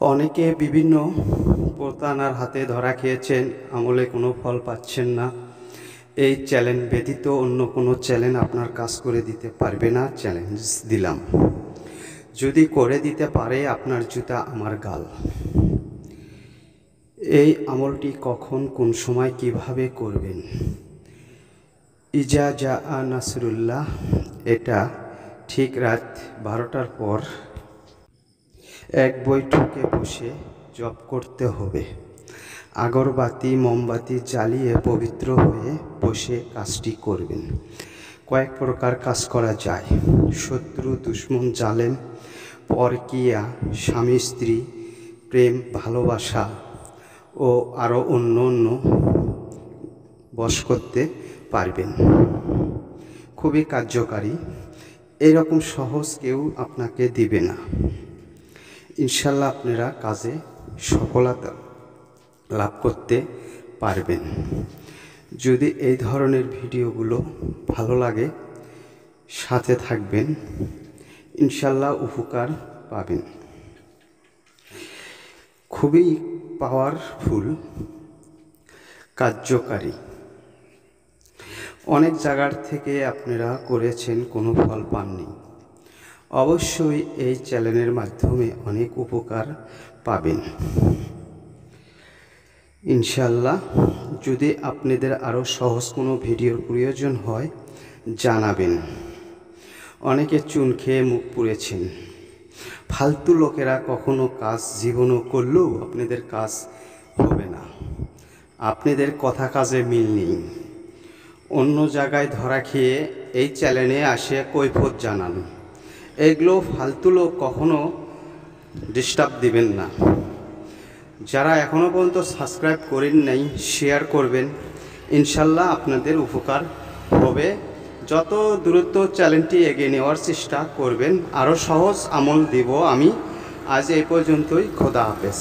অনেকে বিভিন্ন প্রতারণার হাতে ধরা খেয়েছেন, আমলে কোনো ফল পাচ্ছেন না। এই চ্যালেঞ্জ ব্যতীত অন্য কোনো চ্যালেঞ্জ আপনার কাজ করে দিতে পারবে না। চ্যালেঞ্জ দিলাম, যদি করে দিতে পারে আপনার জুতা আমার গাল। এই আমলটি কখন, কোন সময়, কিভাবে করবেন? ইজা জা আ নাসরুল্লাহ, এটা ঠিক রাত 12টার পর এক বৈঠকে বসে জপ করতে হবে। আগরবাতি মোমবাতি জ্বালিয়ে পবিত্র হয়ে বসে কাজটি করবেন। কয়েক প্রকার কাজ করা যায়: শত্রু, দুশ্মন, জালেম, পরকীয়া, স্বামী স্ত্রী, প্রেম, ভালোবাসা ও আরও অন্য অন্য বশ করতে পারবেন। খুবই কার্যকারী। এরকম সহজ কেউ আপনাকে দিবে না। ইনশাল্লাহ আপনারা কাজে সফলতা লাভ করতে পারবেন। যদি এই ধরনের ভিডিওগুলো ভালো লাগে, সাথে থাকবেন, ইনশাল্লাহ উপকার পাবেন। খুবই পাওয়ারফুল, কার্যকারী। অনেক জায়গার থেকে আপনারা করেছেন, কোনো ফল পাননি। অবশ্যই এই চ্যানেলের মাধ্যমে অনেক উপকার পাবেন ইনশাল্লাহ। যদি আপনাদের আরও সহজ কোনো ভিডিওর প্রয়োজন হয় জানাবেন। অনেকে চুন খেয়ে মুখ পুড়েছেন। ফালতু লোকেরা কখনো কাজ জীবনও করলেও আপনাদের কাজ হবে না। আপনাদের কথা কাজে মিল নেই। অন্য জায়গায় ধরা খেয়ে এই চ্যানেলে আসে কৈফিয়ত জানান। এগুলো ফালতু লোক, কখনো ডিস্টার্ব দিবেন না। যারা এখনও পর্যন্ত সাবস্ক্রাইব করেন নাই, শেয়ার করবেন, ইনশাল্লাহ আপনাদের উপকার হবে। যত দ্রুত চ্যানেলটি এগিয়ে নেওয়ার চেষ্টা করবেন। আরও সহজ আমল দিব আমি। আজ এই পর্যন্তই। খোদা হাফেজ।